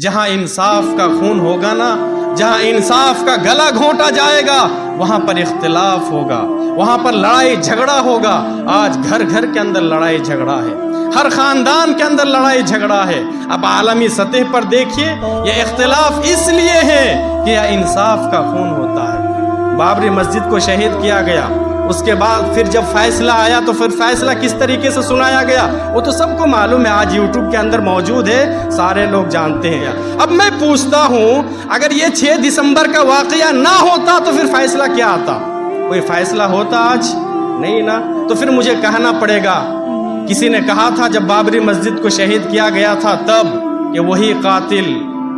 جہاں انصاف کا خون ہوگا نا، جہاں انصاف کا گلا گھونٹا جائے گا، وہاں پر اختلاف ہوگا، وہاں پر لڑائی جھگڑا ہوگا۔ آج گھر گھر کے اندر لڑائی جھگڑا ہے، ہر خاندان کے اندر لڑائی جھگڑا ہے۔ اب عالمی سطح پر دیکھیے، یہ اختلاف اس لیے ہے کہ یہ انصاف کا خون ہوتا ہے۔ بابری مسجد کو شہید کیا گیا، اس کے بعد پھر جب فیصلہ آیا تو پھر فیصلہ کس طریقے سے سنایا گیا وہ تو سب کو معلوم ہے، آج یوٹیوب کے اندر موجود ہے، سارے لوگ جانتے ہیں۔ اب میں پوچھتا ہوں، اگر یہ 6 دسمبر کا واقعہ نہ ہوتا تو پھر فیصلہ کیا آتا؟ کوئی فیصلہ ہوتا آج؟ نہیں نا۔ تو پھر مجھے کہنا پڑے گا، کسی نے کہا تھا جب بابری مسجد کو شہید کیا گیا تھا تب کہ وہی قاتل،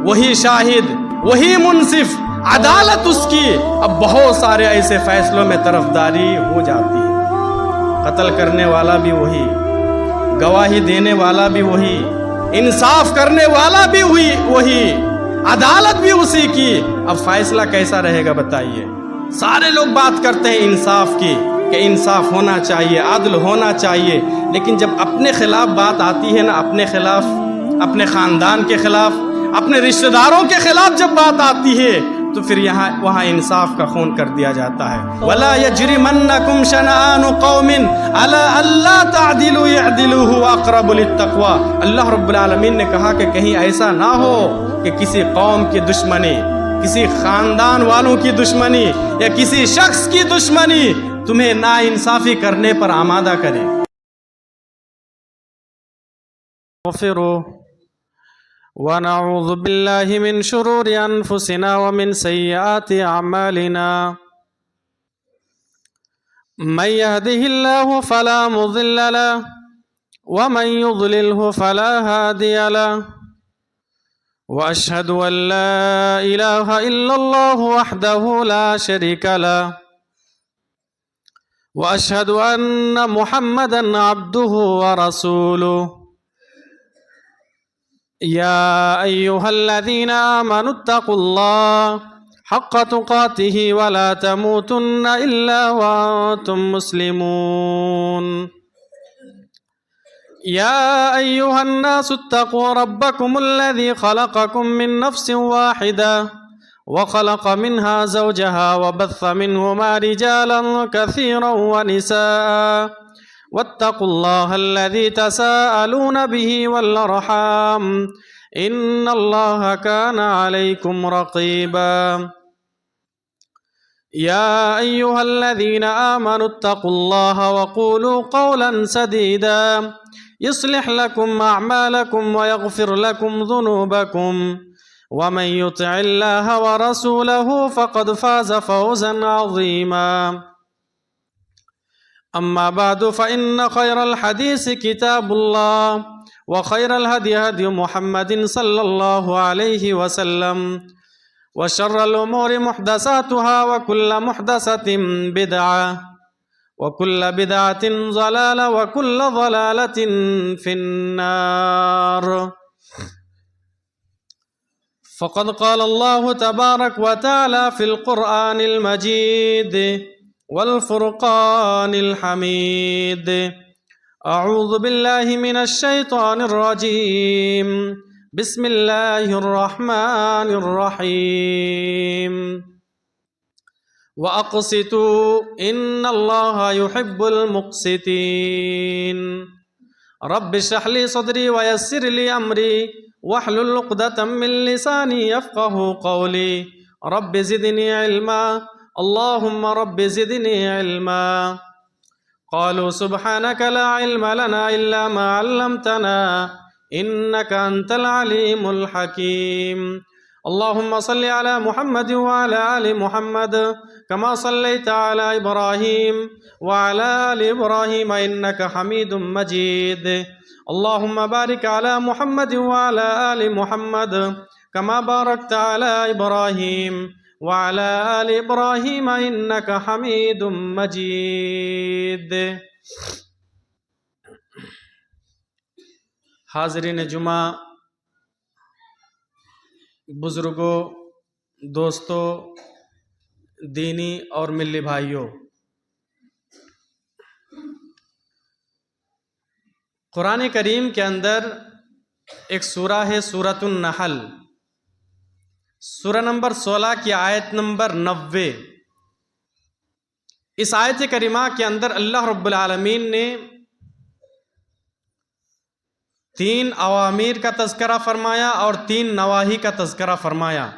وہی شاہد، وہی منصف، عدالت اس کی۔ اب بہت سارے ایسے فیصلوں میں طرفداری ہو جاتی ہے، قتل کرنے والا بھی وہی، گواہی دینے والا بھی وہی، انصاف کرنے والا بھی وہی، عدالت بھی اسی کی۔ اب فیصلہ کیسا رہے گا بتائیے؟ سارے لوگ بات کرتے ہیں انصاف کی کہ انصاف ہونا چاہیے، عدل ہونا چاہیے، لیکن جب اپنے خلاف بات آتی ہے نا، اپنے خلاف، اپنے خاندان کے خلاف، اپنے رشتہ داروں کے خلاف جب بات آتی ہے تو پھر وہاں انصاف کا خون کر دیا جاتا ہے۔ وَلَا يَجْرِمَنَّكُمْ شَنَآنُ قَوْمٍ عَلَىٰ أَلَّا تَعْدِلُوا اعْدِلُوا هُوَ أَقْرَبُ لِلتَّقْوَىٰ۔ اللہ رب العالمین نے کہا کہ کہیں ایسا نہ ہو کہ کسی قوم کی دشمنی، کسی خاندان والوں کی دشمنی یا کسی شخص کی دشمنی تمہیں ناانصافی کرنے پر آمادہ کرے۔ ونعوذ بالله من شرور أنفسنا ومن سيئات أعمالنا، من يهده الله فلا مضل له ومن يضلله فلا هادي له، وأشهد أن لا إله إلا الله وحده لا شريك له، وأشهد أن محمدا عبده ورسوله۔ يا أيها الذين آمنوا اتقوا الله حق تقاته ولا تموتن إلا وأنتم مسلمون۔ يا أيها الناس اتقوا ربكم الذي خلقكم من نفس واحدة وخلق منها زوجها وبث منهما رجالا كثيرا ونساء، واتقوا الله الذي تساءلون به والأرحام إن الله كان عليكم رقيبا۔ يا أيها الذين آمنوا اتقوا الله وقولوا قولا سديدا يصلح لكم أعمالكم ويغفر لكم ذنوبكم، ومن يطع الله ورسوله فقد فاز فوزا عظيما۔ أما بعد فإن خير الحديث كتاب الله، وخير الهدي هدي محمد صلى الله عليه وسلم، وشر الأمور محدثاتها وكل محدثة بدعة، وكل بدعة ضلالة، وكل ضلالة في النار۔ فقد قال الله تبارك وتعالى في القرآن المجيد والفرقان الحميد: أعوذ بالله من الشيطان الرجيم، بسم الله الرحمن الرحيم، وأقسطوا إن الله يحب المقسطين۔ رب اشرح لي صدري ويسر لي أمري واحلل عقدة من لساني يفقهوا قولي، رب زدني علما، اللهم رب زدني علما۔ قالوا سبحانك لا علم لنا إلا ما علمتنا إنك أنت العليم الحكيم۔ اللهم صل على محمد وعلى آل محمد كما صليت على إبراهيم وعلى آل إبراهيم إنك حميد مجيد۔ اللهم بارك على محمد وعلى آل محمد كما باركت على إبراهيم وعلى آل إبراهيم إنك حميد مجيد۔ حاضرین جمعہ، بزرگوں، دوستوں، دینی اور ملی بھائیوں، قرآن کریم کے اندر ایک سورہ ہے سورۃ النحل۔ سورہ نمبر 16 کی آیت نمبر 90۔ اس آیت کریمہ کے اندر اللہ رب العالمین نے 3 اوامر کا تذکرہ فرمایا اور 3 نواہی کا تذکرہ فرمایا۔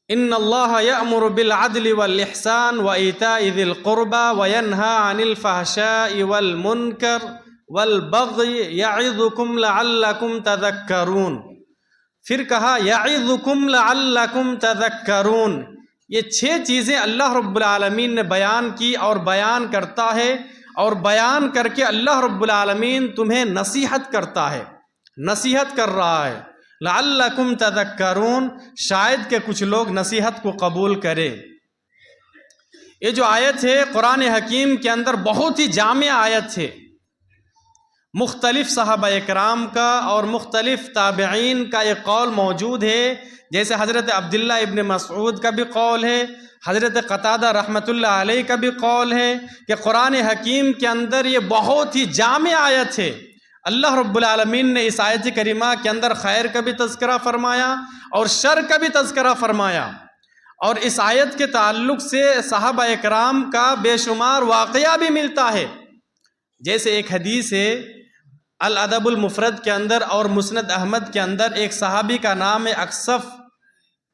ان اللہ یأمر بالعدل والاحسان وایتاء ذی القربى وینہی عن الفحشاء والمنکر والبغی یعظکم لعلکم تذکرون۔ پھر کہا یعظکم لعلکم تذکرون۔ یہ 6 چیزیں اللہ رب العالمین نے بیان کی اور بیان کرتا ہے، اور بیان کر کے اللہ رب العالمین تمہیں نصیحت کرتا ہے، نصیحت کر رہا ہے۔ لعلکم تذکرون، شاید کہ کچھ لوگ نصیحت کو قبول کرے۔ یہ جو آیت ہے قرآن حکیم کے اندر بہت ہی جامع آیت ہے۔ مختلف صحابہ اکرام کا اور مختلف تابعین کا ایک قول موجود ہے، جیسے حضرت عبداللہ ابن مسعود کا بھی قول ہے، حضرت قتادہ رحمۃ اللہ علیہ کا بھی قول ہے کہ قرآن حکیم کے اندر یہ بہت ہی جامع آیت ہے۔ اللہ رب العالمین نے اس آیت کریمہ کے اندر خیر کا بھی تذکرہ فرمایا اور شر کا بھی تذکرہ فرمایا، اور اس آیت کے تعلق سے صحابہ اکرام کا بے شمار واقعہ بھی ملتا ہے۔ جیسے ایک حدیث ہے الادب المفرد کے اندر اور مسند احمد کے اندر، ایک صحابی کا نام ہے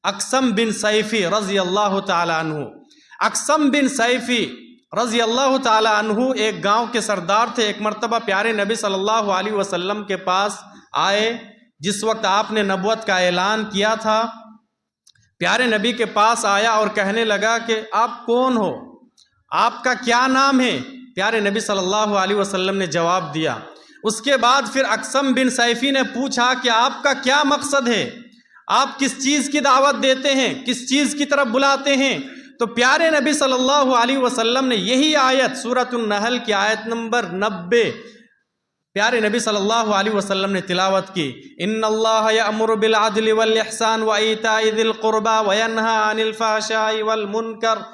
اقسم بن سیفی رضی اللہ تعالی عنہ۔ اقسم بن سیفی رضی اللہ تعالی عنہ ایک گاؤں کے سردار تھے۔ ایک مرتبہ پیارے نبی صلی اللہ علیہ وسلم کے پاس آئے، جس وقت آپ نے نبوت کا اعلان کیا تھا۔ پیارے نبی کے پاس آیا اور کہنے لگا کہ آپ کون ہو، آپ کا کیا نام ہے؟ پیارے نبی صلی اللہ علیہ وسلم نے جواب دیا۔ اس کے بعد پھر اقسم بن سیفی نے پوچھا کہ آپ کا کیا مقصد ہے، آپ کس چیز کی دعوت دیتے ہیں، کس چیز کی طرف بلاتے ہیں؟ تو پیارے نبی صلی اللہ علیہ وسلم نے یہی آیت سورۃ النحل کی آیت نمبر 90 پیارے نبی صلی اللہ علیہ وسلم نے تلاوت کی۔ ان اللہ یأمر بالعدل والاحسان وایتاء ذی القربى وینہی عن الفحشاء والمنکر۔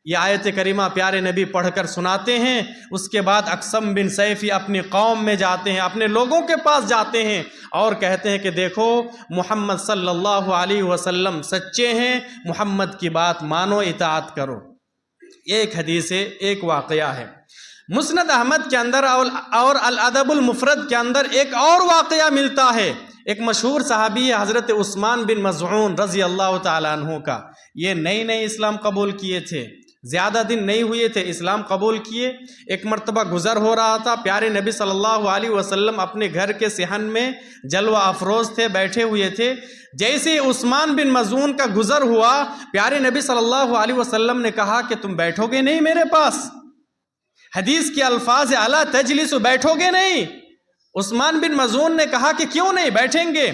یہ آیت کریمہ پیارے نبی پڑھ کر سناتے ہیں۔ اس کے بعد اقسم بن سیفی اپنی قوم میں جاتے ہیں، اپنے لوگوں کے پاس جاتے ہیں اور کہتے ہیں کہ دیکھو محمد صلی اللہ علیہ وسلم سچے ہیں، محمد کی بات مانو، اطاعت کرو۔ یہ ایک حدیث ہے، ایک واقعہ ہے۔ مسند احمد کے اندر اور الادب المفرد کے اندر ایک اور واقعہ ملتا ہے۔ ایک مشہور صحابی ہے حضرت عثمان بن مظعون رضی اللہ تعالیٰ عنہ کا۔ یہ نئے اسلام قبول کیے تھے، زیادہ دن نہیں ہوئے تھے اسلام قبول کیے۔ ایک مرتبہ گزر ہو رہا تھا، پیارے نبی صلی اللہ علیہ وسلم اپنے گھر کے صحن میں جلوہ افروز تھے، بیٹھے ہوئے تھے۔ جیسے عثمان بن مظعون کا گزر ہوا، پیارے نبی صلی اللہ علیہ وسلم نے کہا کہ تم بیٹھو گے نہیں میرے پاس؟ حدیث کے الفاظ الا تجلس، بیٹھو گے نہیں؟ عثمان بن مظعون نے کہا کہ کیوں نہیں بیٹھیں گے۔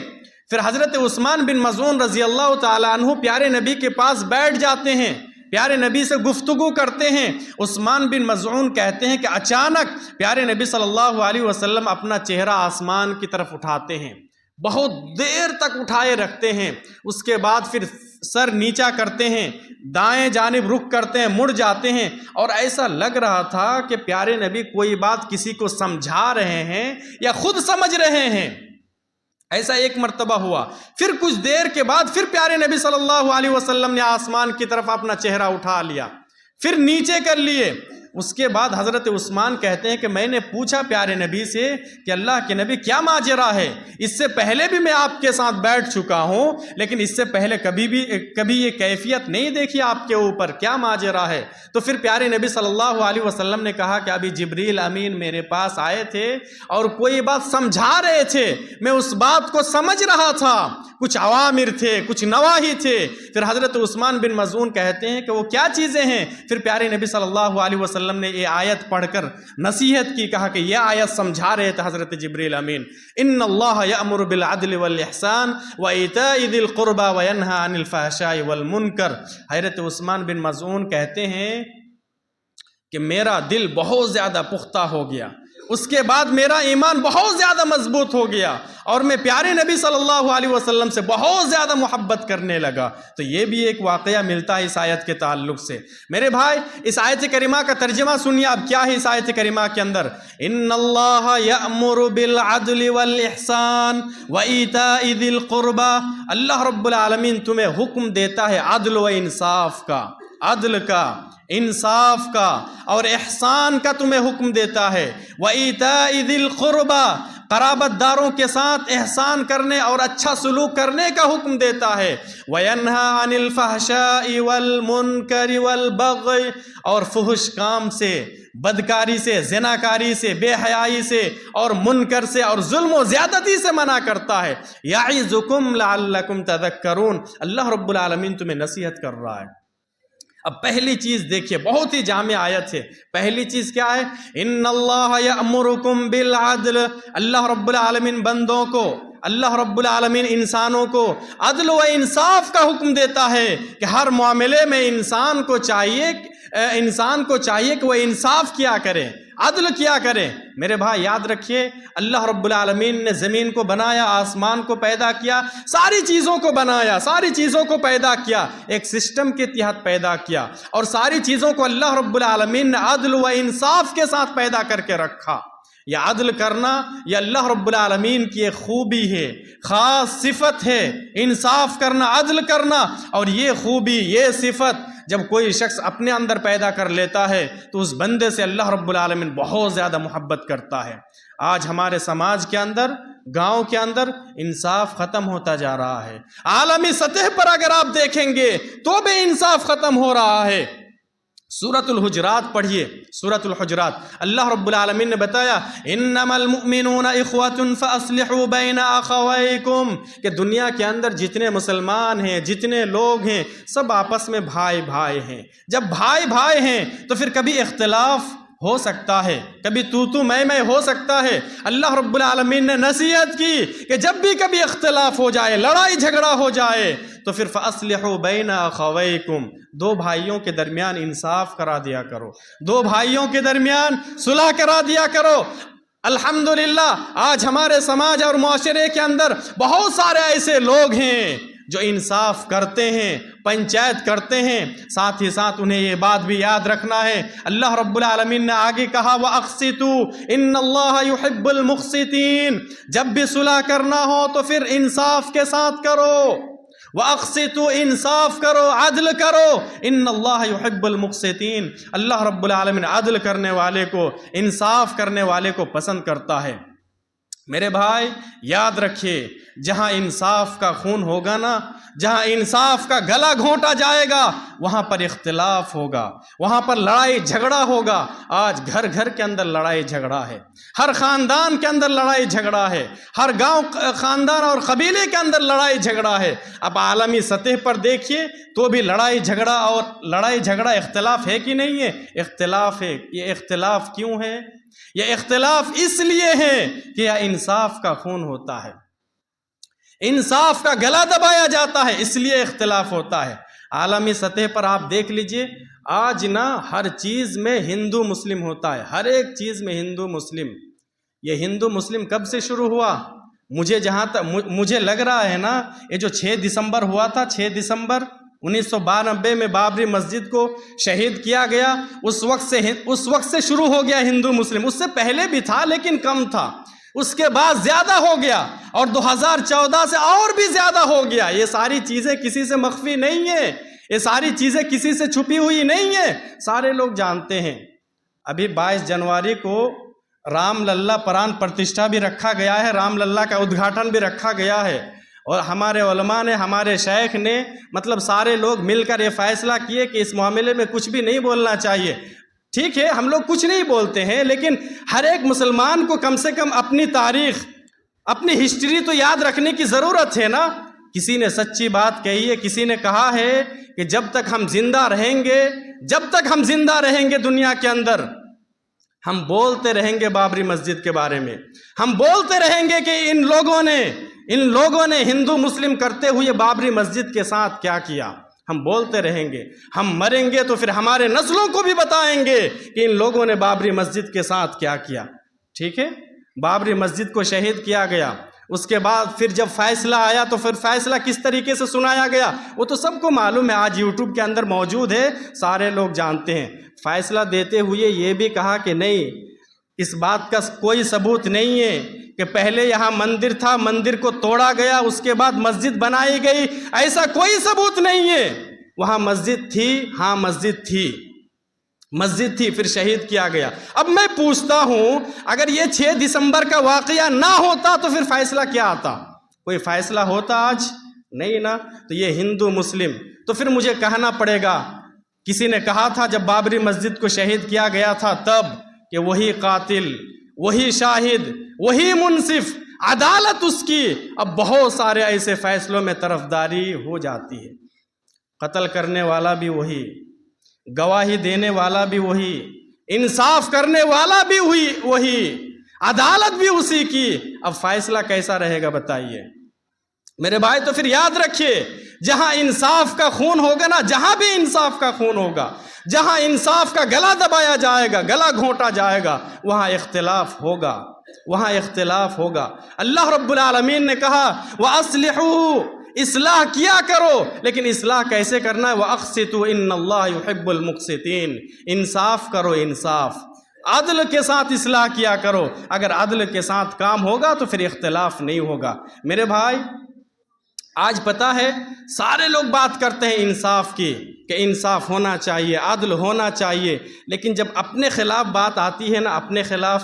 پھر حضرت عثمان بن مظعون رضی اللہ تعالی عنہ پیارے نبی کے پاس بیٹھ جاتے ہیں، پیارے نبی سے گفتگو کرتے ہیں۔ عثمان بن مظعون کہتے ہیں کہ اچانک پیارے نبی صلی اللہ علیہ وسلم اپنا چہرہ آسمان کی طرف اٹھاتے ہیں، بہت دیر تک اٹھائے رکھتے ہیں۔ اس کے بعد پھر سر نیچا کرتے ہیں، دائیں جانب رخ کرتے ہیں، مڑ جاتے ہیں، اور ایسا لگ رہا تھا کہ پیارے نبی کوئی بات کسی کو سمجھا رہے ہیں یا خود سمجھ رہے ہیں۔ ایسا ایک مرتبہ ہوا۔ پھر کچھ دیر کے بعد پھر پیارے نبی صلی اللہ علیہ وسلم نے آسمان کی طرف اپنا چہرہ اٹھا لیا، پھر نیچے کر لیے۔ اس کے بعد حضرت عثمان کہتے ہیں کہ میں نے پوچھا پیارے نبی سے کہ اللہ کے نبی کیا ماجرا ہے؟ اس سے پہلے بھی میں آپ کے ساتھ بیٹھ چکا ہوں، لیکن اس سے پہلے کبھی یہ کیفیت نہیں دیکھی آپ کے اوپر، کیا ماجرا ہے؟ تو پھر پیارے نبی صلی اللہ علیہ وسلم نے کہا کہ ابھی جبریل امین میرے پاس آئے تھے اور کوئی بات سمجھا رہے تھے، میں اس بات کو سمجھ رہا تھا، کچھ اوامر تھے، کچھ نواہی تھے۔ پھر حضرت عثمان بن مظعون کہتے ہیں کہ وہ کیا چیزیں ہیں؟ پھر پیارے نبی صلی اللہ علیہ وسلم نے یہ آیت پڑھ کر نصیحت کی، کہا کہ یہ آیت سمجھا رہے تھے حضرت جبریل امین۔ ان اللہ یأمر بالعدل والاحسان وایتاء ذی القربى وینہی عن الفحشاء والمنکر۔ حضرت عثمان بن مظعون کہتے ہیں کہ میرا دل بہت زیادہ پختہ ہو گیا، اس کے بعد میرا ایمان بہت زیادہ مضبوط ہو گیا اور میں پیارے نبی صلی اللہ علیہ وسلم سے بہت زیادہ محبت کرنے لگا۔ تو یہ بھی ایک واقعہ ملتا ہے اس آیت کے تعلق سے۔ میرے بھائی اس آیت کریمہ کا ترجمہ سنیے اب کیا ہے اس آیت کریمہ کے اندر۔ ان اللہ یأمر بالعدل والاحسان وایتاء ذی القربى، اللہ رب العالمین تمہیں حکم دیتا ہے عدل و انصاف کا، عدل کا، انصاف کا اور احسان کا تمہیں حکم دیتا ہے۔ وَإِيتَاءِ ذِي الْقُرْبَى، قرابت داروں کے ساتھ احسان کرنے اور اچھا سلوک کرنے کا حکم دیتا ہے۔ وَيَنْهَا عَنِ الْفَحْشَاءِ وَالْمُنْكَرِ وَالْبَغْيِ، اور فحش کام سے، بدکاری سے، زناکاری سے، بے حیائی سے اور منکر سے اور ظلم و زیادتی سے منع کرتا ہے۔ یعظکم لعلکم تذکرون، اللہ رب العالمین تمہیں نصیحت کر رہا ہے۔ اب پہلی چیز دیکھیے، بہت ہی جامع آیت ہے۔ پہلی چیز کیا ہے؟ ان اللہ یأمرکم بالعدل، اللہ رب العالمین بندوں کو، اللہ رب العالمین انسانوں کو عدل و انصاف کا حکم دیتا ہے کہ ہر معاملے میں انسان کو چاہیے کہ وہ انصاف کیا کرے، عدل کیا کرے۔ میرے بھائی یاد رکھیے، اللہ رب العالمین نے زمین کو بنایا، آسمان کو پیدا کیا، ساری چیزوں کو بنایا، ساری چیزوں کو پیدا کیا، ایک سسٹم کے تحت پیدا کیا، اور ساری چیزوں کو اللہ رب العالمین نے عدل و انصاف کے ساتھ پیدا کر کے رکھا۔ یہ عدل کرنا یہ اللہ رب العالمین کی ایک خوبی ہے، خاص صفت ہے، انصاف کرنا، عدل کرنا، اور یہ خوبی، یہ صفت جب کوئی شخص اپنے اندر پیدا کر لیتا ہے تو اس بندے سے اللہ رب العالمین بہت زیادہ محبت کرتا ہے۔ آج ہمارے سماج کے اندر، گاؤں کے اندر انصاف ختم ہوتا جا رہا ہے۔ عالمی سطح پر اگر آپ دیکھیں گے تو بے انصاف ختم ہو رہا ہے۔ سورۃ الحجرات پڑھیے، سورۃ الحجرات، اللہ رب العالمین نے بتایا انما المؤمنون اخوۃ فاصلحوا بین اخویکم، کہ دنیا کے اندر جتنے مسلمان ہیں، جتنے لوگ ہیں، سب آپس میں بھائی بھائی ہیں۔ جب بھائی بھائی ہیں تو پھر کبھی اختلاف ہو سکتا ہے، کبھی تو میں ہو سکتا ہے۔ اللہ رب العالمین نے نصیحت کی کہ جب بھی کبھی اختلاف ہو جائے، لڑائی جھگڑا ہو جائے تو پھر فَأَصْلِحُوا بَيْنَ أَخَوَيْكُمْ، دو بھائیوں کے درمیان انصاف کرا دیا کرو، دو بھائیوں کے درمیان صلح کرا دیا کرو۔ الحمدللہ آج ہمارے سماج اور معاشرے کے اندر بہت سارے ایسے لوگ ہیں جو انصاف کرتے ہیں، پنچایت کرتے ہیں، ساتھ ہی ساتھ انہیں یہ بات بھی یاد رکھنا ہے، اللہ رب العالمین نے آگے کہا وَأَقْسِطُوا إِنَّ اللَّهَ يُحِبُّ الْمُقْسِطِينَ، جب بھی صلح کرنا ہو تو پھر انصاف کے ساتھ کرو، وَأَقْسِطُوا، انصاف کرو، عدل کرو، ان اللہ یحب المقسطین، اللہ رب العالمین عدل کرنے والے کو، انصاف کرنے والے کو پسند کرتا ہے۔ میرے بھائی یاد رکھیے، جہاں انصاف کا خون ہوگا نا، جہاں انصاف کا گلا گھونٹا جائے گا وہاں پر اختلاف ہوگا، وہاں پر لڑائی جھگڑا ہوگا۔ آج گھر گھر کے اندر لڑائی جھگڑا ہے، ہر خاندان کے اندر لڑائی جھگڑا ہے، ہر گاؤں خاندان اور قبیلے کے اندر لڑائی جھگڑا ہے۔ اب عالمی سطح پر دیکھیے تو بھی لڑائی جھگڑا اختلاف ہے کہ نہیں ہے؟ اختلاف ہے۔ یہ اختلاف کیوں ہے؟ یہ اختلاف اس لیے ہے کہ یہ انصاف کا خون ہوتا ہے، انصاف کا گلا دبایا جاتا ہے، اس لیے اختلاف ہوتا ہے۔ عالمی سطح پر آپ دیکھ لیجئے، آج نا ہر چیز میں ہندو مسلم ہوتا ہے، ہر ایک چیز میں ہندو مسلم۔ یہ ہندو مسلم کب سے شروع ہوا؟ مجھے لگ رہا ہے نا، یہ جو 6 دسمبر ہوا تھا، 6 دسمبر 1992 میں بابری مسجد کو شہید کیا گیا، اس وقت سے شروع ہو گیا ہندو مسلم۔ اس سے پہلے بھی تھا لیکن کم تھا، اس کے بعد زیادہ ہو گیا، اور 2014 سے اور بھی زیادہ ہو گیا۔ یہ ساری چیزیں کسی سے مخفی نہیں ہیں، یہ ساری چیزیں کسی سے چھپی ہوئی نہیں ہیں، سارے لوگ جانتے ہیں۔ ابھی 22 جنوری کو رام للا پران پرتشٹھا بھی رکھا گیا ہے، رام للا کا ادگھاٹن بھی رکھا گیا ہے، اور ہمارے علماء نے، ہمارے شیخ نے، مطلب سارے لوگ مل کر یہ فیصلہ کیے کہ اس معاملے میں کچھ بھی نہیں بولنا چاہیے۔ ٹھیک ہے، ہم لوگ کچھ نہیں بولتے ہیں، لیکن ہر ایک مسلمان کو کم سے کم اپنی تاریخ، اپنی ہسٹری تو یاد رکھنے کی ضرورت ہے نا۔ کسی نے سچی بات کہی ہے، کسی نے کہا ہے کہ جب تک ہم زندہ رہیں گے دنیا کے اندر، ہم بولتے رہیں گے بابری مسجد کے بارے میں، ہم بولتے رہیں گے کہ ان لوگوں نے ہندو مسلم کرتے ہوئے بابری مسجد کے ساتھ کیا کیا، ہم بولتے رہیں گے۔ ہم مریں گے تو پھر ہمارے نسلوں کو بھی بتائیں گے کہ ان لوگوں نے بابری مسجد کے ساتھ کیا کیا۔ ٹھیک ہے، بابری مسجد کو شہید کیا گیا، اس کے بعد پھر جب فیصلہ آیا تو پھر فیصلہ کس طریقے سے سنایا گیا وہ تو سب کو معلوم ہے، آج یوٹیوب کے اندر موجود ہے، سارے لوگ جانتے ہیں۔ فیصلہ دیتے ہوئے یہ بھی کہا کہ نہیں، اس بات کا کوئی ثبوت نہیں ہے کہ پہلے یہاں مندر تھا، مندر کو توڑا گیا، اس کے بعد مسجد بنائی گئی، ایسا کوئی ثبوت نہیں ہے۔ وہاں مسجد تھی، ہاں مسجد تھی، پھر شہید کیا گیا۔ اب میں پوچھتا ہوں، اگر یہ 6 دسمبر کا واقعہ نہ ہوتا تو پھر فیصلہ کیا آتا؟ کوئی فیصلہ ہوتا آج؟ نہیں نا۔ تو یہ ہندو مسلم، تو پھر مجھے کہنا پڑے گا، کسی نے کہا تھا جب بابری مسجد کو شہید کیا گیا تھا تب کہ وہی قاتل، وہی شاہد، وہی منصف، عدالت اس کی۔ اب بہت سارے ایسے فیصلوں میں طرفداری ہو جاتی ہے، قتل کرنے والا بھی وہی، گواہی دینے والا بھی وہی، انصاف کرنے والا بھی وہی، عدالت بھی اسی کی۔ اب فیصلہ کیسا رہے گا بتائیے میرے بھائی؟ تو پھر یاد رکھیے، جہاں انصاف کا خون ہوگا نا، جہاں بھی انصاف کا خون ہوگا، جہاں انصاف کا گلا دبایا جائے گا، گلا گھونٹا جائے گا، وہاں اختلاف ہوگا، وہاں اختلاف ہوگا۔ اللہ رب العالمین نے کہا وَأَصْلِحُوا، اصلاح کیا کرو، لیکن اصلاح کیسے کرنا ہے؟ وَأَقْسِطُوا إِنَّ اللَّهَ يُحِبُّ الْمُقْسِطِينَ، انصاف کرو، انصاف، عدل کے ساتھ اصلاح کیا کرو۔ اگر عدل کے ساتھ کام ہوگا تو پھر اختلاف نہیں ہوگا۔ میرے بھائی، آج پتہ ہے سارے لوگ بات کرتے ہیں انصاف کی کہ انصاف ہونا چاہیے، عدل ہونا چاہیے، لیکن جب اپنے خلاف بات آتی ہے نا، اپنے خلاف،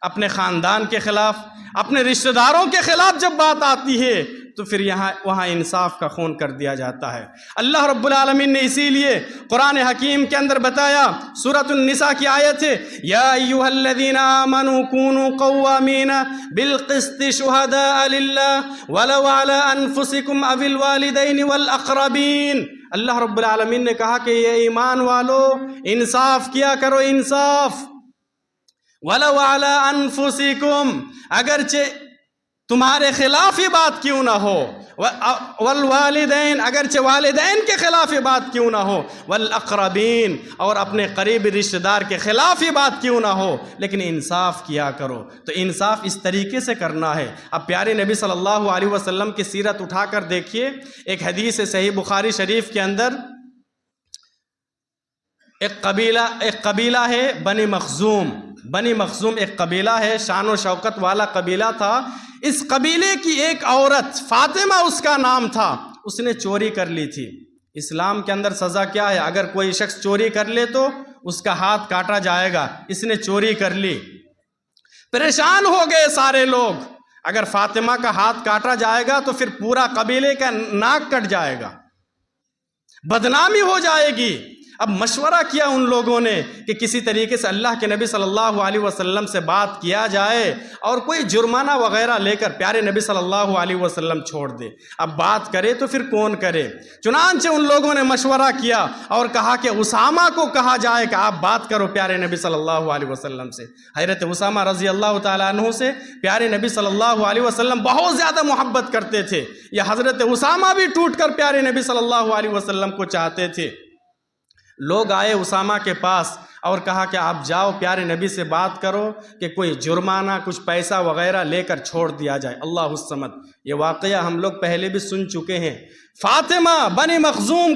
اپنے خاندان کے خلاف، اپنے رشتہ داروں کے خلاف جب بات آتی ہے تو پھر وہاں انصاف کا خون کر دیا جاتا ہے۔ اللہ رب العالمین نے اسی لیے قرآن حکیم کے اندر بتایا، سورۃ النساء کی آیت ہے، یا ایھا الذین آمنوا کونوا قوامین بالقسط شہداء للہ ولو علی انفسکم او الوالدین والاقربین۔ اللہ رب العالمین نے کہا کہ یہ ایمان والو انصاف کیا کرو، انصاف، وَلَوْ عَلَىٰ أَنفُسِكُمْ، اگرچہ تمہارے خلاف ہی بات کیوں نہ ہو، والوالدین، اگرچہ والدین کے خلاف ہی بات کیوں نہ ہو، والاقربین، اور اپنے قریبی رشتہ دار کے خلاف ہی بات کیوں نہ ہو، لیکن انصاف کیا کرو۔ تو انصاف اس طریقے سے کرنا ہے۔ اب پیارے نبی صلی اللہ علیہ وسلم کی سیرت اٹھا کر دیکھیے، ایک حدیث ہے صحیح بخاری شریف کے اندر، ایک قبیلہ ہے بنی مخزوم ایک قبیلہ ہے، شان و شوکت والا قبیلہ تھا۔ اس قبیلے کی ایک عورت، فاطمہ اس کا نام تھا، اس نے چوری کر لی تھی۔ اسلام کے اندر سزا کیا ہے؟ اگر کوئی شخص چوری کر لے تو اس کا ہاتھ کاٹا جائے گا۔ اس نے چوری کر لی، پریشان ہو گئے سارے لوگ، اگر فاطمہ کا ہاتھ کاٹا جائے گا تو پھر پورا قبیلے کا ناک کٹ جائے گا، بدنامی ہو جائے گی۔ اب مشورہ کیا ان لوگوں نے کہ کسی طریقے سے اللہ کے نبی صلی اللہ علیہ وسلم سے بات کیا جائے اور کوئی جرمانہ وغیرہ لے کر پیارے نبی صلی اللہ علیہ وسلم چھوڑ دے۔ اب بات کرے تو پھر کون کرے؟ چنانچہ ان لوگوں نے مشورہ کیا اور کہا کہ اسامہ کو کہا جائے کہ آپ بات کرو پیارے نبی صلی اللہ علیہ وسلم سے۔ حضرت اسامہ رضی اللہ تعالیٰ عنہ سے پیارے نبی صلی اللہ علیہ وسلم بہت زیادہ محبت کرتے تھے، یا حضرت اسامہ بھی ٹوٹ کر پیارے نبی صلی اللہ علیہ وسلم کو چاہتے تھے۔ لوگ آئے اسامہ کے پاس اور کہا کہ آپ جاؤ پیارے نبی سے بات کرو کہ کوئی جرمانہ، کچھ پیسہ وغیرہ لے کر چھوڑ دیا جائے۔ اللہ الصمد، یہ واقعہ ہم لوگ پہلے بھی سن چکے ہیں۔ فاطمہ بنی مخزوم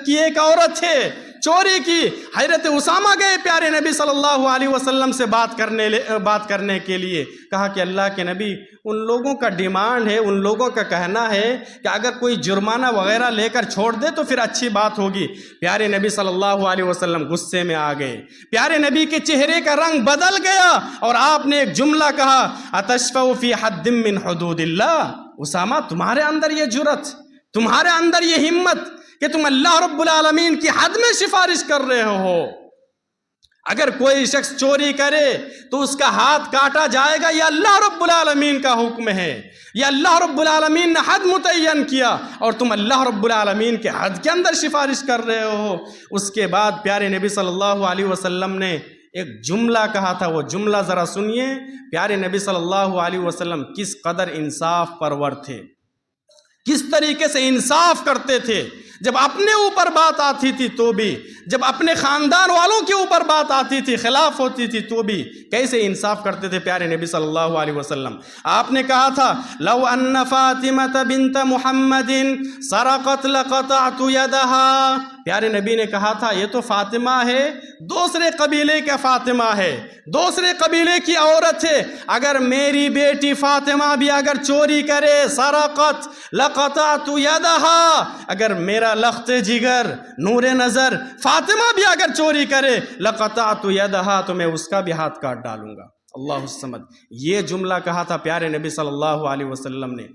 کی ایک عورت ہے، چوری کی۔ حضرت اسامہ گئے پیارے نبی صلی اللہ علیہ وسلم سے بات کرنے کے لیے، کہا کہ اللہ کے نبی، ان لوگوں کا ڈیمانڈ ہے، ان لوگوں کا کہنا ہے کہ اگر کوئی جرمانہ وغیرہ لے کر چھوڑ دے تو پھر اچھی بات ہوگی۔ پیارے نبی صلی اللہ علیہ وسلم غصے میں آ گئے، پیارے نبی کے چہرے کا رنگ بدل گیا اور آپ نے ایک جملہ کہا، اتشفع فی حد من حدود اللہ۔ اسامہ، تمہارے اندر یہ جرأت، تمہارے اندر یہ ہمت کہ تم اللہ رب العالمین کی حد میں سفارش کر رہے ہو۔ اگر کوئی شخص چوری کرے تو اس کا ہاتھ کاٹا جائے گا، یہ اللہ رب العالمین کا حکم ہے، یہ اللہ رب العالمین نے حد متعین کیا، اور تم اللہ رب العالمین کے حد کے اندر سفارش کر رہے ہو۔ اس کے بعد پیارے نبی صلی اللہ علیہ وسلم نے ایک جملہ کہا تھا، وہ جملہ ذرا سنیے۔ پیارے نبی صلی اللہ علیہ وسلم کس قدر انصاف پرور تھے۔ کس طریقے سے انصاف کرتے تھے، جب اپنے اوپر بات آتی تھی تو بھی، جب اپنے خاندان والوں کے اوپر بات آتی تھی، خلاف ہوتی تھی تو بھی کیسے انصاف کرتے تھے پیارے نبی صلی اللہ علیہ وسلم۔ آپ نے کہا تھا لو ان فاطمہ بنت محمد سرقت لقطعت یدہا، پیارے نبی نے کہا تھا یہ تو فاطمہ ہے، دوسرے قبیلے کا فاطمہ ہے، دوسرے قبیلے کی عورت ہے، اگر میری بیٹی فاطمہ بھی اگر چوری کرے، سرقت لقطعت یدہا، اگر میرا لخت جگر نور نظر فاطمہ بھی اگر چوری کرے، لقطعت یدہا، تو میں اس کا بھی ہاتھ کاٹ ڈالوں گا۔ اللہ الصمد، یہ جملہ کہا تھا پیارے نبی صلی اللہ علیہ وسلم نے۔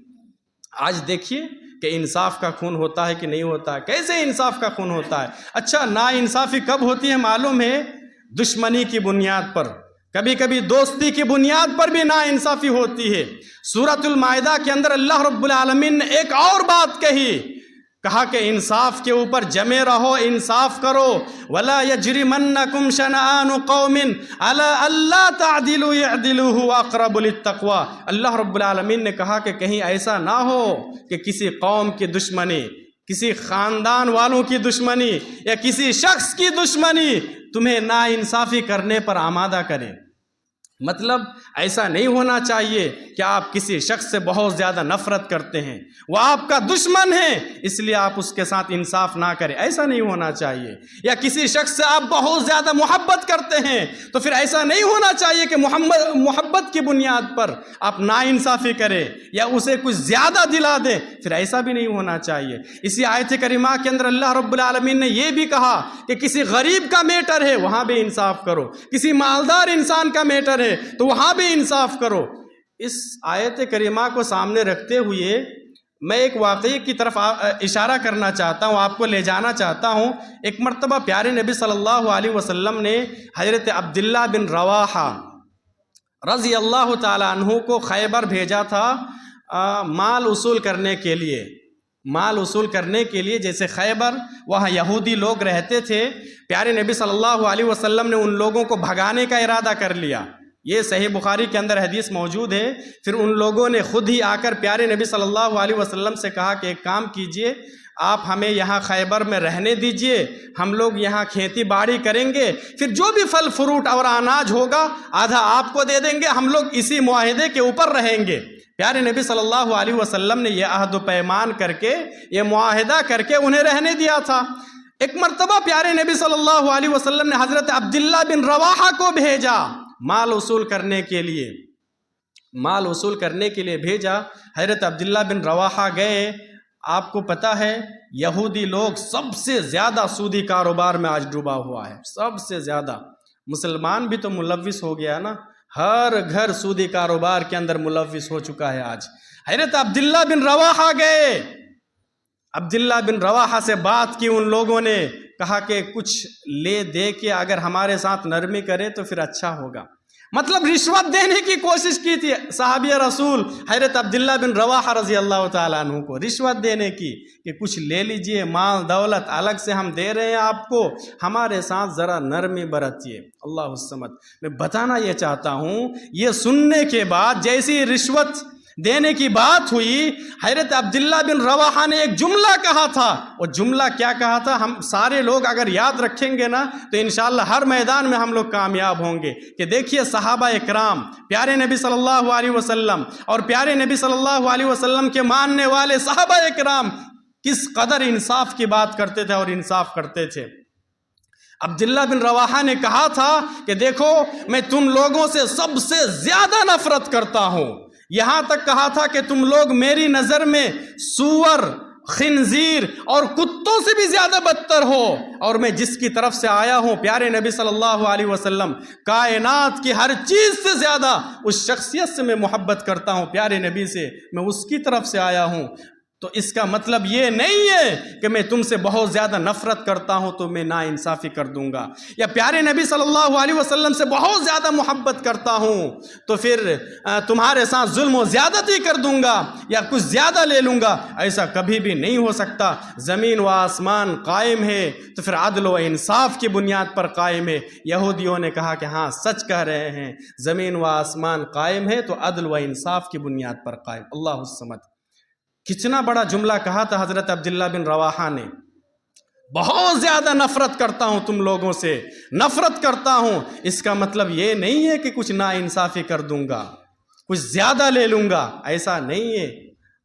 آج دیکھیے کہ انصاف کا خون ہوتا ہے کہ نہیں ہوتا ہے، کیسے انصاف کا خون ہوتا ہے۔ اچھا، نا انصافی کب ہوتی ہے معلوم ہے؟ دشمنی کی بنیاد پر، کبھی کبھی دوستی کی بنیاد پر بھی نا انصافی ہوتی ہے۔ سورۃ المائدہ کے اندر اللہ رب العالمین نے ایک اور بات کہا کہ انصاف کے اوپر جمے رہو، انصاف کرو۔ وَلَا يَجْرِمَنَّكُمْ شَنَآنُ قَوْمٍ عَلَىٰ أَلَّا تَعْدِلُوا اعْدِلُوا هُوَ أَقْرَبُ لِلتَّقْوَىٰ۔ اللہ رب العالمین نے کہا کہ کہیں ایسا نہ ہو کہ کسی قوم کی دشمنی، کسی خاندان والوں کی دشمنی یا کسی شخص کی دشمنی تمہیں نا انصافی کرنے پر آمادہ کرے۔ مطلب ایسا نہیں ہونا چاہیے کہ آپ کسی شخص سے بہت زیادہ نفرت کرتے ہیں، وہ آپ کا دشمن ہے اس لیے آپ اس کے ساتھ انصاف نہ کریں، ایسا نہیں ہونا چاہیے۔ یا کسی شخص سے آپ بہت زیادہ محبت کرتے ہیں تو پھر ایسا نہیں ہونا چاہیے کہ محبت کی بنیاد پر آپ نا انصافی کریں یا اسے کچھ زیادہ دلا دیں، پھر ایسا بھی نہیں ہونا چاہیے۔ اسی آیت کریمہ کے اندر اللہ رب العالمین نے یہ بھی کہا کہ کسی غریب کا میٹر ہے وہاں بھی انصاف کرو، کسی مالدار انسان کا میٹر ہے تو وہاں بھی انصاف کرو۔ اس آیت کریمہ کو سامنے رکھتے ہوئے میں ایک واقعے کی طرف اشارہ کرنا چاہتا ہوں، آپ کو لے جانا چاہتا ہوں۔ ایک مرتبہ پیارے نبی صلی اللہ علیہ وسلم نے حضرت عبداللہ بن رواحہ رضی اللہ تعالیٰ عنہ کو خیبر بھیجا تھا مال وصول کرنے کے لیے، مال وصول کرنے کے لیے۔ جیسے خیبر وہاں یہودی لوگ رہتے تھے، پیارے نبی صلی اللہ علیہ وسلم نے ان لوگوں کو بھگانے کا ارادہ کر لیا۔ یہ صحیح بخاری کے اندر حدیث موجود ہے۔ پھر ان لوگوں نے خود ہی آ کر پیارے نبی صلی اللہ علیہ وسلم سے کہا کہ ایک کام کیجئے، آپ ہمیں یہاں خیبر میں رہنے دیجئے، ہم لوگ یہاں کھیتی باڑی کریں گے، پھر جو بھی پھل فروٹ اور اناج ہوگا آدھا آپ کو دے دیں گے، ہم لوگ اسی معاہدے کے اوپر رہیں گے۔ پیارے نبی صلی اللہ علیہ وسلم نے یہ عہد و پیمان کر کے، یہ معاہدہ کر کے انہیں رہنے دیا تھا۔ ایک مرتبہ پیارے نبی صلی اللہ علیہ وسلم نے حضرت عبداللہ بن رواحہ کو بھیجا مال وصول کرنے کے لیے، مال وصول کرنے کے لیے بھیجا۔ حضرت عبداللہ بن رواحہ گئے۔ آپ کو پتہ ہے یہودی لوگ سب سے زیادہ سودی کاروبار میں آج ڈوبا ہوا ہے، سب سے زیادہ۔ مسلمان بھی تو ملوث ہو گیا نا، ہر گھر سودی کاروبار کے اندر ملوث ہو چکا ہے آج۔ حضرت عبداللہ بن رواحہ گئے، عبداللہ بن رواحہ سے بات کی ان لوگوں نے، کہا کہ کچھ لے دے کے اگر ہمارے ساتھ نرمی کرے تو پھر اچھا ہوگا۔ مطلب رشوت دینے کی کوشش کی تھی صحابی رسول حضرت عبداللہ بن رواحہ رضی اللہ تعالیٰ عنہ کو، رشوت دینے کی کہ کچھ لے لیجئے، مال دولت الگ سے ہم دے رہے ہیں آپ کو، ہمارے ساتھ ذرا نرمی برتیے۔ اللہ الصمد، میں بتانا یہ چاہتا ہوں، یہ سننے کے بعد جیسی رشوت دینے کی بات ہوئی، حضرت عبداللہ بن رواحہ نے ایک جملہ کہا تھا۔ وہ جملہ کیا کہا تھا ہم سارے لوگ اگر یاد رکھیں گے نا تو انشاءاللہ ہر میدان میں ہم لوگ کامیاب ہوں گے۔ کہ دیکھیے صحابہ اکرام، پیارے نبی صلی اللہ علیہ وسلم اور پیارے نبی صلی اللہ علیہ وسلم کے ماننے والے صحابہ اکرام کس قدر انصاف کی بات کرتے تھے اور انصاف کرتے تھے۔ عبداللہ بن رواحہ نے کہا تھا کہ دیکھو میں تم لوگوں سے سب سے زیادہ نفرت کرتا ہوں، یہاں تک کہا تھا کہ تم لوگ میری نظر میں سور، خنزیر اور کتوں سے بھی زیادہ بدتر ہو، اور میں جس کی طرف سے آیا ہوں پیارے نبی صلی اللہ علیہ وسلم، کائنات کی ہر چیز سے زیادہ اس شخصیت سے میں محبت کرتا ہوں، پیارے نبی سے میں اس کی طرف سے آیا ہوں۔ تو اس کا مطلب یہ نہیں ہے کہ میں تم سے بہت زیادہ نفرت کرتا ہوں تو میں ناانصافی کر دوں گا، یا پیارے نبی صلی اللہ علیہ وسلم سے بہت زیادہ محبت کرتا ہوں تو پھر تمہارے ساتھ ظلم و زیادتی کر دوں گا یا کچھ زیادہ لے لوں گا، ایسا کبھی بھی نہیں ہو سکتا۔ زمین و آسمان قائم ہے تو پھر عدل و انصاف کی بنیاد پر قائم ہے۔ یہودیوں نے کہا کہ ہاں سچ کہہ رہے ہیں، زمین و آسمان قائم ہے تو عدل و انصاف کی بنیاد پر قائم۔ اللہ الصمد۔ کتنا بڑا جملہ کہا تھا حضرت عبداللہ بن رواحہ نے، بہت زیادہ نفرت کرتا ہوں تم لوگوں سے، نفرت کرتا ہوں، اس کا مطلب یہ نہیں ہے کہ کچھ ناانصافی کر دوں گا، کچھ زیادہ لے لوں گا، ایسا نہیں ہے۔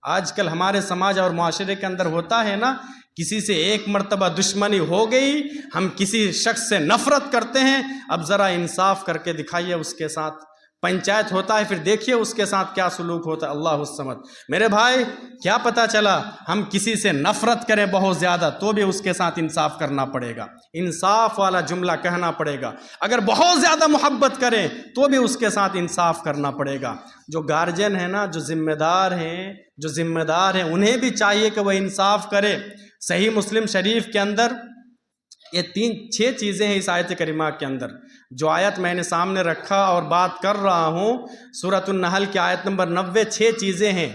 آج کل ہمارے سماج اور معاشرے کے اندر ہوتا ہے نا، کسی سے ایک مرتبہ دشمنی ہو گئی، ہم کسی شخص سے نفرت کرتے ہیں، اب ذرا انصاف کر کے دکھائیے اس کے ساتھ، پنچایت ہوتا ہے پھر دیکھیے اس کے ساتھ کیا سلوک ہوتا ہے۔ اللہ الصمد۔ میرے بھائی کیا پتہ چلا، ہم کسی سے نفرت کریں بہت زیادہ تو بھی اس کے ساتھ انصاف کرنا پڑے گا، انصاف والا جملہ کہنا پڑے گا۔ اگر بہت زیادہ محبت کریں تو بھی اس کے ساتھ انصاف کرنا پڑے گا۔ جو گارجین ہیں نا، جو ذمہ دار ہیں انہیں بھی چاہیے کہ وہ انصاف کرے۔ صحیح مسلم شریف کے اندر یہ 6 چیزیں ہیں اس آیت کریمہ کے اندر۔ جو آیت میں نے سامنے رکھا اور بات کر رہا ہوں، سورۃ النحل کی آیت نمبر 90، 6 چیزیں ہیں،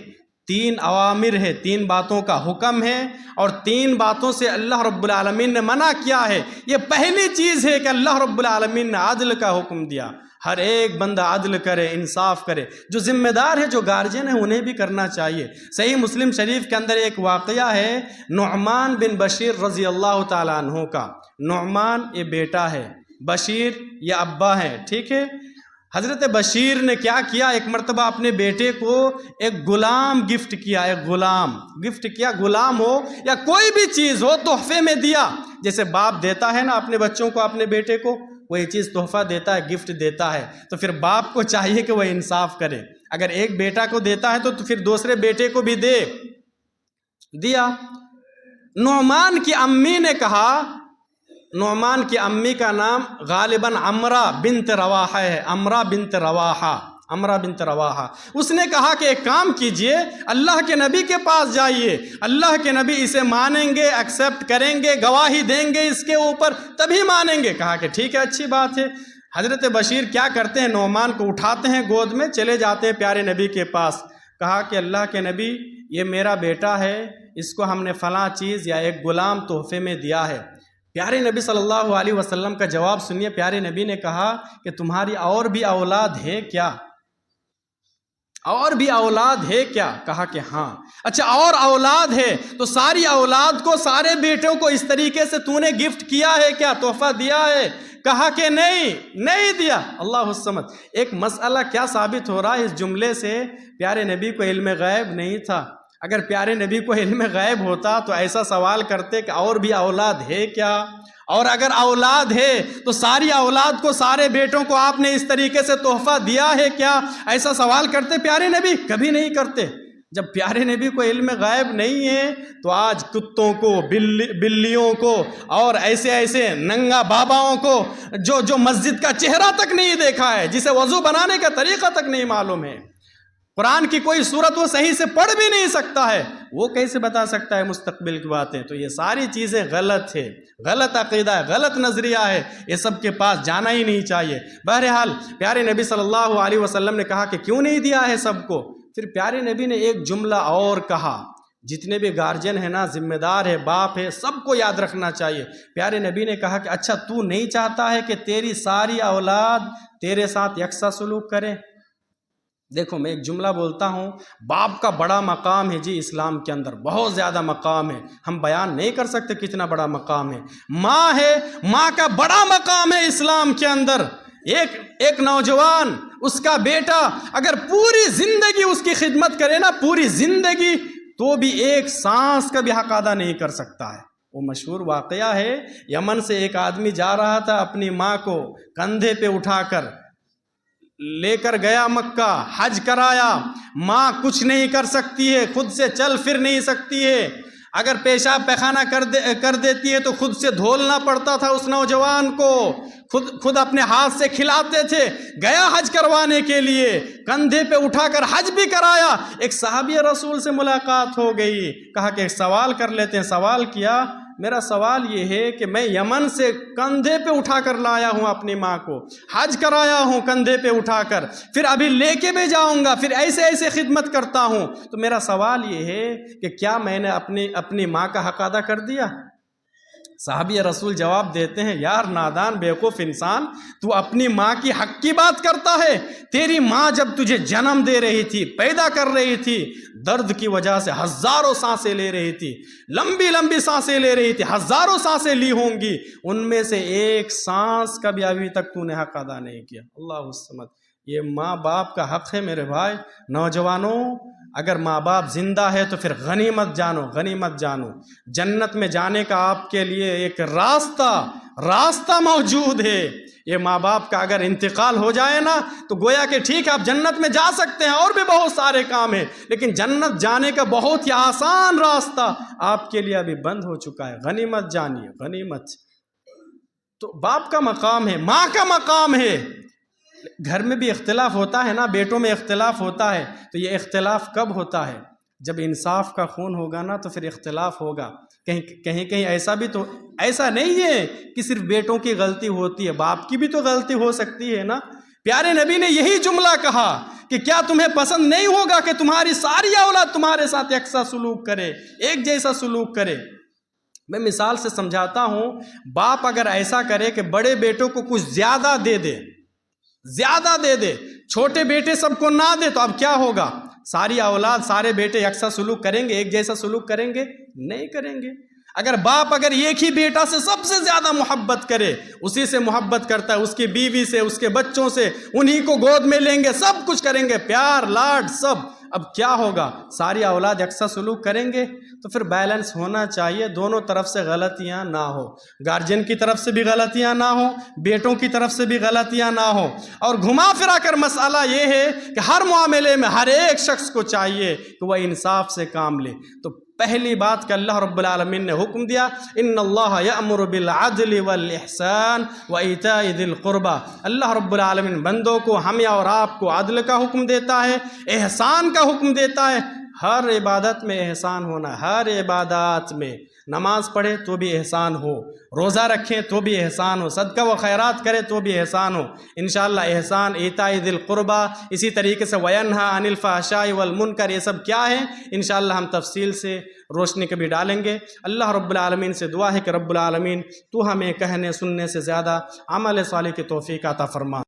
3 اوامر ہے، 3 باتوں کا حکم ہے اور 3 باتوں سے اللہ رب العالمین نے منع کیا ہے۔ یہ پہلی چیز ہے کہ اللہ رب العالمین نے عدل کا حکم دیا، ہر ایک بندہ عدل کرے، انصاف کرے۔ جو ذمہ دار ہے، جو گارجین ہیں، انہیں بھی کرنا چاہیے۔ صحیح مسلم شریف کے اندر ایک واقعہ ہے نعمان بن بشیر رضی اللہ تعالیٰ عنہ کا۔ نعمان یہ بیٹا ہے، بشیر یہ ابا ہے، ٹھیک ہے۔ حضرت بشیر نے کیا کیا، ایک مرتبہ اپنے بیٹے کو ایک غلام گفٹ کیا، ایک غلام گفٹ کیا، غلام ہو یا کوئی بھی چیز ہو تحفے میں دیا، جیسے باپ دیتا ہے نا اپنے بچوں کو، اپنے بیٹے کو کوئی چیز تحفہ دیتا ہے، گفٹ دیتا ہے، تو پھر باپ کو چاہیے کہ وہ انصاف کرے۔ اگر ایک بیٹا کو دیتا ہے تو پھر دوسرے بیٹے کو بھی دیا۔ نعمان کی امی نے کہا، نعمان کی امی کا نام غالباً عمرہ بنت رواحہ ہے، عمرہ بنت رواحہ۔ اس نے کہا کہ ایک کام کیجئے، اللہ کے نبی کے پاس جائیے، اللہ کے نبی اسے مانیں گے، ایکسیپٹ کریں گے، گواہی دیں گے اس کے اوپر، تبھی مانیں گے۔ کہا کہ ٹھیک ہے، اچھی بات ہے۔ حضرت بشیر کیا کرتے ہیں، نعمان کو اٹھاتے ہیں گود میں، چلے جاتے ہیں پیارے نبی کے پاس۔ کہا کہ اللہ کے نبی، یہ میرا بیٹا ہے، اس کو ہم نے فلاں چیز یا ایک غلام تحفے میں دیا ہے۔ پیارے نبی صلی اللہ علیہ وسلم کا جواب سنیے۔ پیارے نبی نے کہا کہ تمہاری اور بھی اولاد ہے کیا؟ اور بھی اولاد ہے کیا؟ کہا کہ ہاں۔ اچھا، اور اولاد ہے تو ساری اولاد کو، سارے بیٹوں کو اس طریقے سے تو نے گفٹ کیا ہے کیا، تحفہ دیا ہے؟ کہا کہ نہیں دیا۔ اللہ الصمد۔ ایک مسئلہ کیا ثابت ہو رہا ہے اس جملے سے؟ پیارے نبی کو علم غیب نہیں تھا۔ اگر پیارے نبی کو علم غیب ہوتا تو ایسا سوال کرتے کہ اور بھی اولاد ہے کیا، اور اگر اولاد ہے تو ساری اولاد کو، سارے بیٹوں کو آپ نے اس طریقے سے تحفہ دیا ہے کیا، ایسا سوال کرتے پیارے نبی؟ کبھی نہیں کرتے۔ جب پیارے نبی کو علم غیب نہیں ہے تو آج کتوں کو، بلیوں کو اور ایسے ننگا باباؤں کو جو مسجد کا چہرہ تک نہیں دیکھا ہے، جسے وضو بنانے کا طریقہ تک نہیں معلوم ہے، قرآن کی کوئی سورت وہ صحیح سے پڑھ بھی نہیں سکتا ہے، وہ کیسے بتا سکتا ہے مستقبل کی باتیں؟ تو یہ ساری چیزیں غلط ہے، غلط عقیدہ ہے، غلط نظریہ ہے، یہ سب کے پاس جانا ہی نہیں چاہیے۔ بہرحال پیارے نبی صلی اللہ علیہ وسلم نے کہا کہ کیوں نہیں دیا ہے سب کو؟ پھر پیارے نبی نے ایک جملہ اور کہا، جتنے بھی گارجین ہیں نا، ذمہ دار ہے، باپ ہے، سب کو یاد رکھنا چاہیے۔ پیارے نبی نے کہا کہ اچھا تو نہیں چاہتا ہے کہ تیری ساری اولاد تیرے ساتھ یکساں سلوک کرے؟ دیکھو میں ایک جملہ بولتا ہوں، باپ کا بڑا مقام ہے جی اسلام کے اندر، بہت زیادہ مقام ہے، ہم بیان نہیں کر سکتے کتنا بڑا مقام ہے۔ ماں ہے، ماں کا بڑا مقام ہے اسلام کے اندر۔ ایک نوجوان، اس کا بیٹا اگر پوری زندگی اس کی خدمت کرے نا، پوری زندگی، تو بھی ایک سانس کا بھی حق ادا نہیں کر سکتا ہے۔ وہ مشہور واقعہ ہے، یمن سے ایک آدمی جا رہا تھا، اپنی ماں کو کندھے پہ اٹھا کر لے کر گیا مکہ، حج کرایا۔ ماں کچھ نہیں کر سکتی ہے، خود سے چل پھر نہیں سکتی ہے، اگر پیشاب پیخانہ کر دیتی ہے تو خود سے دھولنا پڑتا تھا اس نوجوان کو، خود اپنے ہاتھ سے کھلاتے تھے۔ گیا حج کروانے کے لیے، کندھے پہ اٹھا کر حج بھی کرایا۔ ایک صحابی رسول سے ملاقات ہو گئی، کہا کہ ایک سوال کر لیتے ہیں۔ سوال کیا، میرا سوال یہ ہے کہ میں یمن سے کندھے پہ اٹھا کر لایا ہوں اپنی ماں کو، حج کرایا ہوں کندھے پہ اٹھا کر، پھر ابھی لے کے بھی جاؤں گا، پھر ایسے خدمت کرتا ہوں، تو میرا سوال یہ ہے کہ کیا میں نے اپنی ماں کا حق ادا کر دیا؟ صحابی رسول جواب دیتے ہیں یار نادان بیوقوف انسان، تو اپنی ماں کی حق کی بات کرتا ہے؟ تیری ماں جب تجھے جنم دے رہی تھی، پیدا کر رہی تھی، درد کی وجہ سے ہزاروں سانسیں لے رہی تھی، لمبی لمبی سانسیں لے رہی تھی، ہزاروں سانسیں لی ہوں گی، ان میں سے ایک سانس کا بھی ابھی تک تو نے حق ادا نہیں کیا۔ اللہ الصمد۔ یہ ماں باپ کا حق ہے میرے بھائی۔ نوجوانوں، اگر ماں باپ زندہ ہے تو پھر غنیمت جانو، غنیمت جانو۔ جنت میں جانے کا آپ کے لیے ایک راستہ موجود ہے۔ یہ ماں باپ کا اگر انتقال ہو جائے نا تو گویا کہ ٹھیک ہے آپ جنت میں جا سکتے ہیں، اور بھی بہت سارے کام ہیں، لیکن جنت جانے کا بہت ہی آسان راستہ آپ کے لیے ابھی بند ہو چکا ہے۔ غنیمت جانیے، غنیمت۔ تو باپ کا مقام ہے، ماں کا مقام ہے۔ گھر میں بھی اختلاف ہوتا ہے نا، بیٹوں میں اختلاف ہوتا ہے، تو یہ اختلاف کب ہوتا ہے؟ جب انصاف کا خون ہوگا نا تو پھر اختلاف ہوگا۔ کہیں ایسا بھی تو ایسا نہیں ہے کہ صرف بیٹوں کی غلطی ہوتی ہے، باپ کی بھی تو غلطی ہو سکتی ہے نا۔ پیارے نبی نے یہی جملہ کہا کہ کیا تمہیں پسند نہیں ہوگا کہ تمہاری ساری اولاد تمہارے ساتھ یکساں سلوک کرے، ایک جیسا سلوک کرے؟ میں مثال سے سمجھاتا ہوں، باپ اگر ایسا کرے کہ بڑے بیٹوں کو کچھ زیادہ دے دے، چھوٹے بیٹے سب کو نہ دے، تو اب کیا ہوگا؟ ساری اولاد، سارے بیٹے یکساں سلوک کریں گے، ایک جیسا سلوک کریں گے؟ نہیں کریں گے۔ اگر باپ ایک ہی بیٹا سے سب سے زیادہ محبت کرے، اسی سے محبت کرتا ہے، اس کی بیوی سے، اس کے بچوں سے، انہی کو گود میں لیں گے، سب کچھ کریں گے، پیار لاڈ سب، اب کیا ہوگا؟ ساری اولاد یکساں سلوک کریں گے؟ تو پھر بیلنس ہونا چاہیے، دونوں طرف سے غلطیاں نہ ہو، گارجین کی طرف سے بھی غلطیاں نہ ہوں، بیٹوں کی طرف سے بھی غلطیاں نہ ہوں۔ اور گھما پھرا کر مسئلہ یہ ہے کہ ہر معاملے میں ہر ایک شخص کو چاہیے کہ وہ انصاف سے کام لے۔ تو پہلی بات کہ اللہ رب العالمین نے حکم دیا، ان اللہ یأمر بالعدل والاحسان وایتاء ذی القربى۔ اللہ رب العالمین بندوں کو، ہمیں اور آپ کو عدل کا حکم دیتا ہے، احسان کا حکم دیتا ہے۔ ہر عبادت میں احسان ہونا، ہر عبادات میں، نماز پڑھے تو بھی احسان ہو، روزہ رکھیں تو بھی احسان ہو، صدقہ و خیرات کرے تو بھی احسان ہو، انشاءاللہ احسان، ایتاء ذی القربى، اسی طریقے سے وینہا عن الفحشاء والمنکر، یہ سب کیا ہے انشاءاللہ ہم تفصیل سے روشنی کبھی ڈالیں گے۔ اللہ رب العالمین سے دعا ہے کہ رب العالمین تو ہمیں کہنے سننے سے زیادہ عمل صالح کی توفیق عطا فرما۔